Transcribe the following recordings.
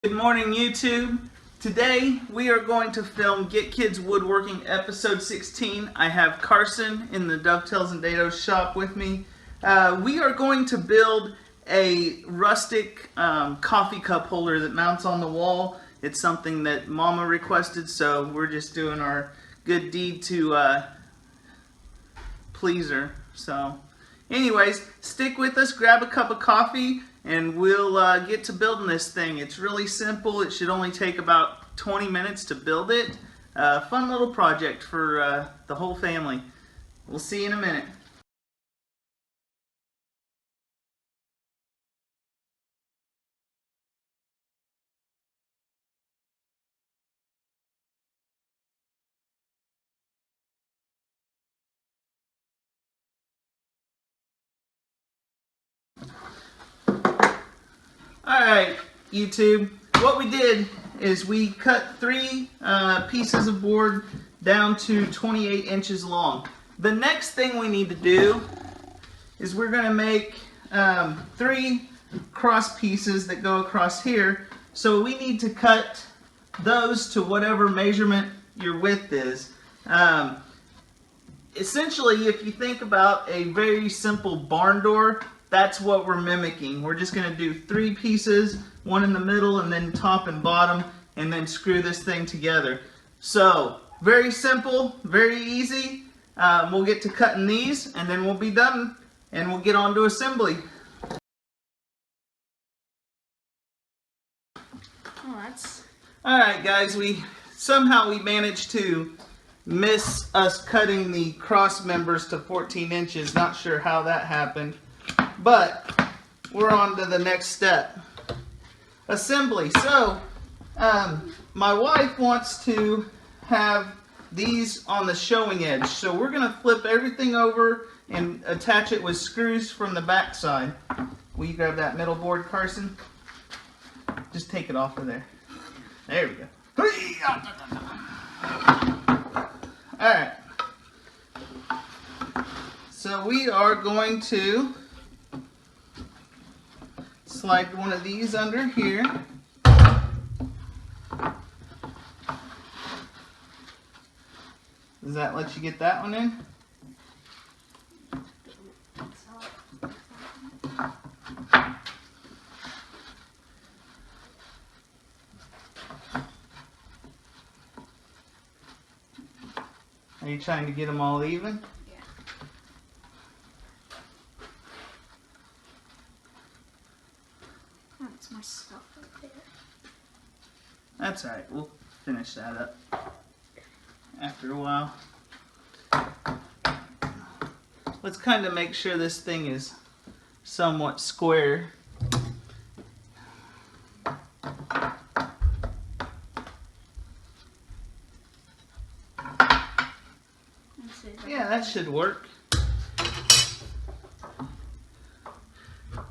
Good morning, YouTube. Today we are going to film Get Kids Woodworking episode 16. I have Karson in the Dovetails and Dados shop with me. We are going to build a rustic coffee cup holder that mounts on the wall. It's something that Mama requested, so we're just doing our good deed to please her. So anyways, stick with us, grab a cup of coffee, and we'll get to building this thing. It's really simple. It should only take about 20 minutes to build it. Fun little project for the whole family. We'll see you in a minute. Alright, YouTube, what we did is we cut 3 pieces of board down to 28 inches long. The next thing we need to do is we're going to make 3 cross pieces that go across here. So we need to cut those to whatever measurement your width is. Essentially, if you think about a very simple barn door, that's what we're mimicking. We're just going to do 3 pieces, one in the middle and then top and bottom, and then screw this thing together. So, very simple, very easy. We'll get to cutting these and then we'll be done and we'll get on to assembly. Alright guys, somehow we managed to miss us cutting the cross members to 14 inches. Not sure how that happened. But we're on to the next step. Assembly. So, my wife wants to have these on the showing edge. So we're going to flip everything over and attach it with screws from the back side. Will you grab that middle board, Karson? Just take it off of there. There we go. Alright. So we are going to slide one of these under here. Does that let you get that one in? Are you trying to get them all even? Yeah. That's my stuff right there. That's alright, we'll finish that up after a while. Let's kind of make sure this thing is somewhat square. Yeah, that should work.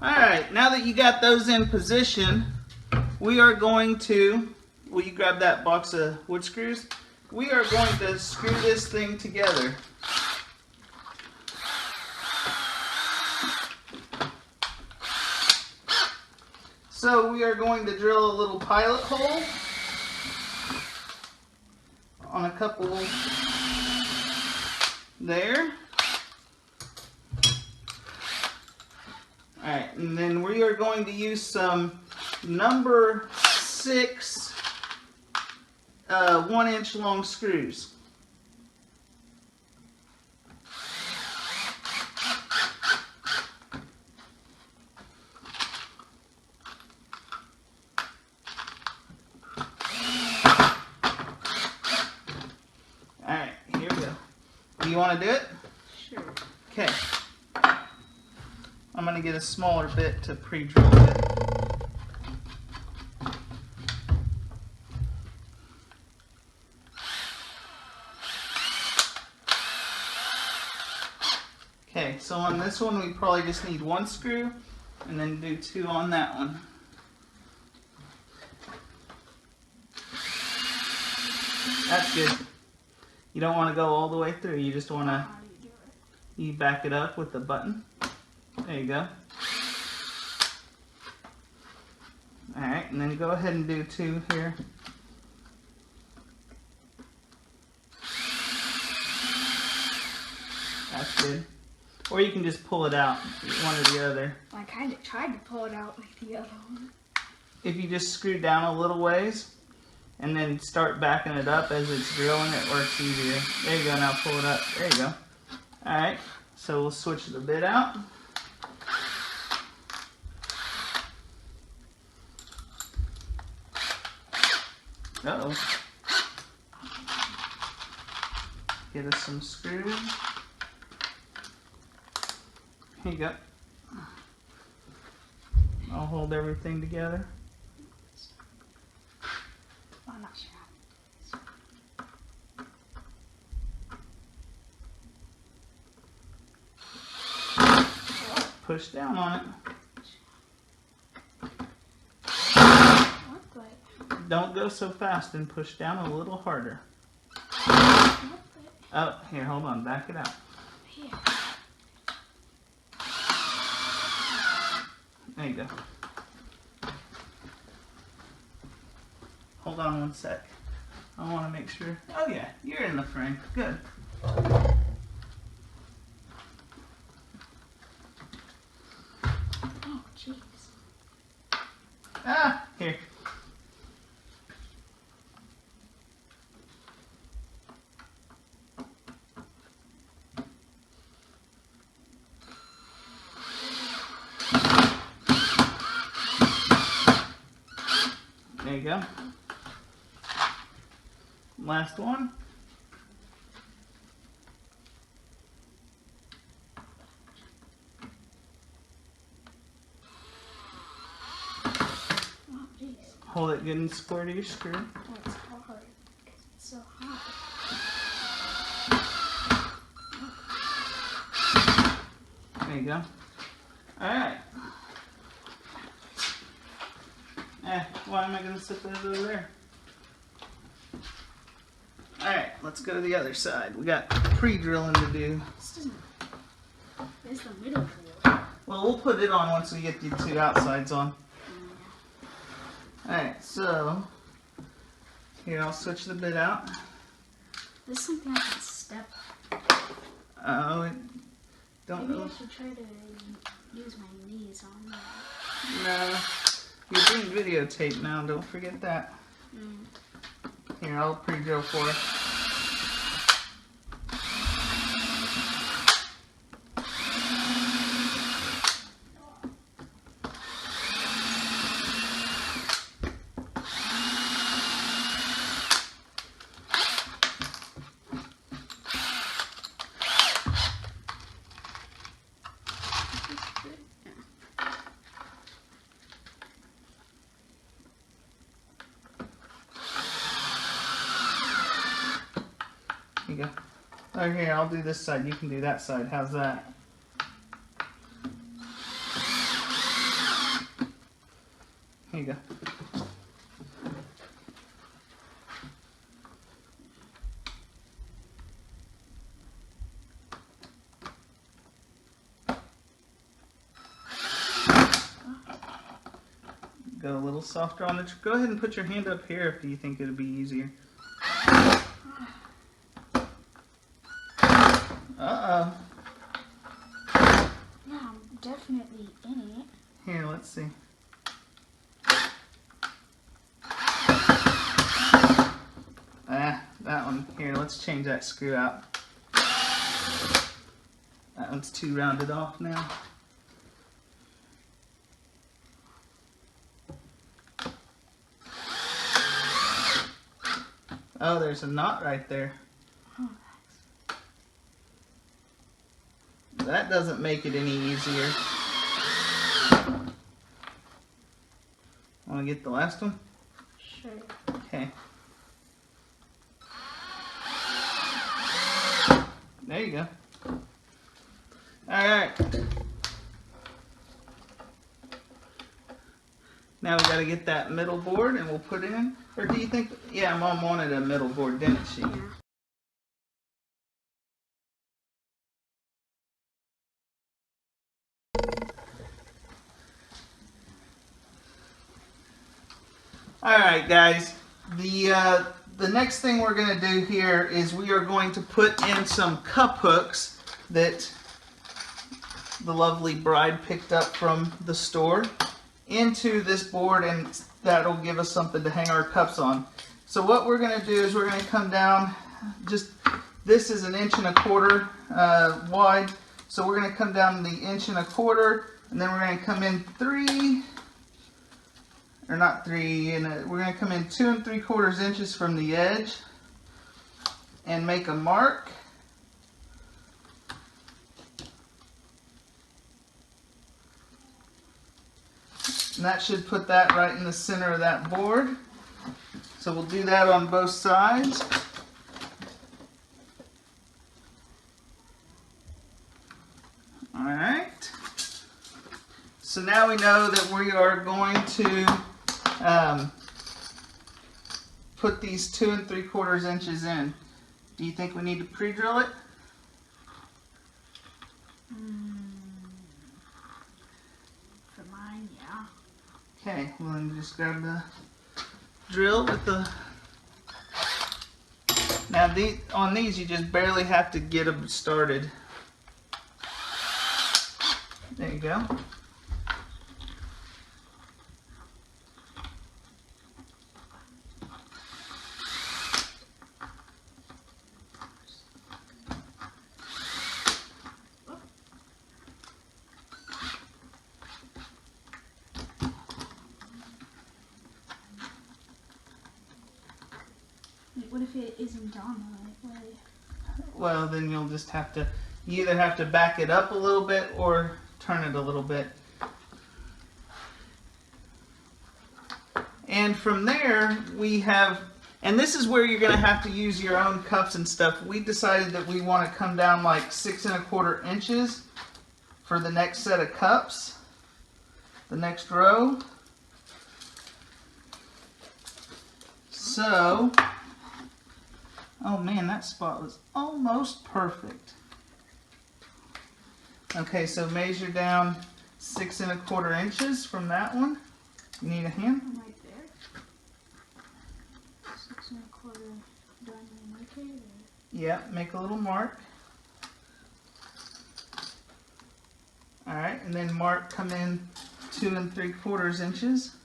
Alright, now that you got those in position, we are going to, will you grab that box of wood screws? We are going to screw this thing together. So we are going to drill a little pilot hole on a couple there. Alright, and then we are going to use some number 6 1-inch long screws. Alright, here we go. Do you want to do it? Sure. Okay. I'm going to get a smaller bit to pre-drill it. Okay, so on this one we probably just need 1 screw and then do 2 on that one. That's good. You don't want to go all the way through, you just want to, you back it up with the button. There you go. Alright, and then go ahead and do 2 here. That's good. Or you can just pull it out, one or the other. I kind of tried to pull it out like the other one. If you just screw down a little ways and then start backing it up as it's drilling, it works easier. There you go, now pull it up. There you go. Alright, so we'll switch the bit out. Uh-oh. Get us some screws. Here you go. I'll hold everything together. I'm not sure. Push down on it. What the? Don't go so fast and push down a little harder. What the? Oh, here, hold on. Back it out. Here. There you go. Hold on one sec. I want to make sure. Oh yeah, you're in the frame. Good. Oh, jeez. Ah, here. There you go. Last one. Oh, jeez. Hold it good and square to your screw. Oh, it's hard because it's so hot. There you go. Alright. Why am I going to sit those over there? Alright, let's go to the other side. We got pre-drilling to do. This doesn't. There's the middle board. Well, we'll put it on once we get the 2 outsides on. Alright, so here, I'll switch the bit out. There's something I can step on. Oh, don't Maybe know. I should try to use my knees on that. No. You're being videotaped now, don't forget that. Here, I'll pre-drill for it. Here you go. Oh, here, I'll do this side. You can do that side. How's that? Here you go. Go a little softer on it. Go ahead and put your hand up here if you think it'll be easier. Uh-oh. Yeah, I'm definitely in it. Here, let's see. That one. Here, let's change that screw out. That one's too rounded off now. Oh, there's a knot right there. That doesn't make it any easier. Want to get the last one? Sure. Okay. There you go. Alright. Now we got to get that middle board and we'll put in. Or do you think, yeah, Mom wanted a middle board, didn't she? Yeah. Alright guys, the next thing we're going to do here is we are going to put in some cup hooks that the lovely bride picked up from the store into this board, and that'll give us something to hang our cups on. So what we're going to do is we're going to come down, this is 1.25 inches wide, so we're going to come down the 1.25 inches, and then we're going to come in we're going to come in 2 3/4 inches from the edge and make a mark. And that should put that right in the center of that board. So we'll do that on both sides. Alright. So now we know that we are going to put these 2 3/4 inches in. Do you think we need to pre-drill it? For mine, yeah. Okay, well then just grab the drill with the... Now on these you just barely have to get them started. There you go. What if it isn't on the right way? Well, then you'll just have to, you either have to back it up a little bit or turn it a little bit. And from there we have, and this is where you're going to have to use your own cups and stuff. We decided that we want to come down like 6 1/4 inches for the next set of cups, the next row. So, oh man, that spot was almost perfect. Okay, so measure down 6 1/4 inches from that one. You need a hand? I'm right there. 6 1/4. Do I need to mark it? Or? Yeah, make a little mark. Alright, and then mark, come in 2 3/4 inches.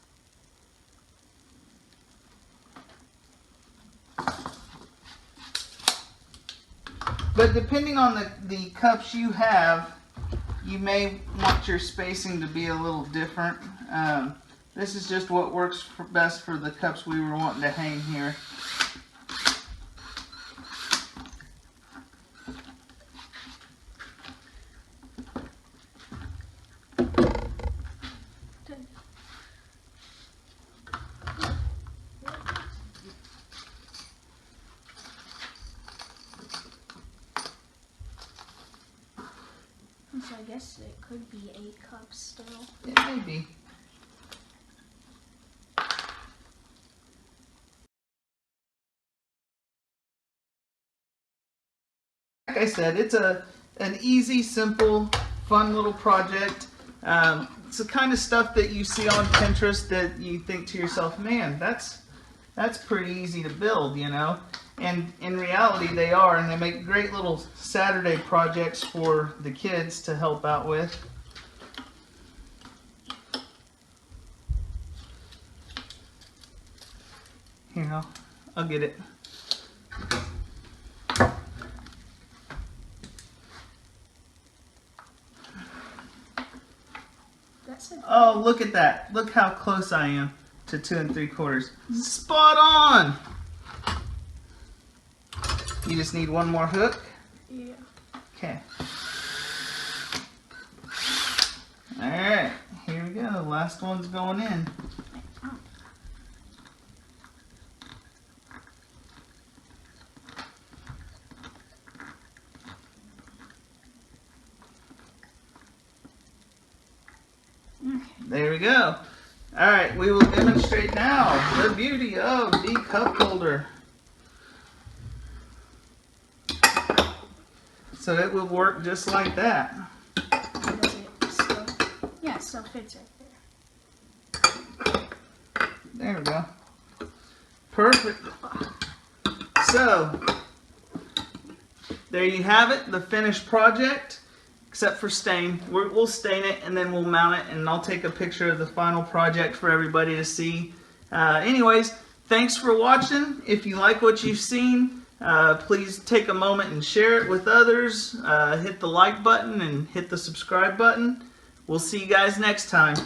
But depending on the cups you have, you may want your spacing to be a little different. This is just what works best for the cups we were wanting to hang here. So I guess it could be 8 cups still. It may be. Like I said, it's an easy, simple, fun little project. It's the kind of stuff that you see on Pinterest that you think to yourself, man, that's pretty easy to build, you know? And in reality they are, and they make great little Saturday projects for the kids to help out with. Here, I'll get it. Oh, look at that. Look how close I am to 2 3/4. Spot on! You just need one more hook? Yeah. Okay. Alright, here we go. Last one's going in. There we go. Alright, we will demonstrate now the beauty of the cup holder. So it will work just like that. Does it still? Yeah, it still fits right there. There we go. Perfect. So, there you have it, the finished project, except for stain. We'll stain it and then we'll mount it, and I'll take a picture of the final project for everybody to see. Anyways, thanks for watching. If you like what you've seen, please take a moment and share it with others. Hit the like button and hit the subscribe button. We'll see you guys next time.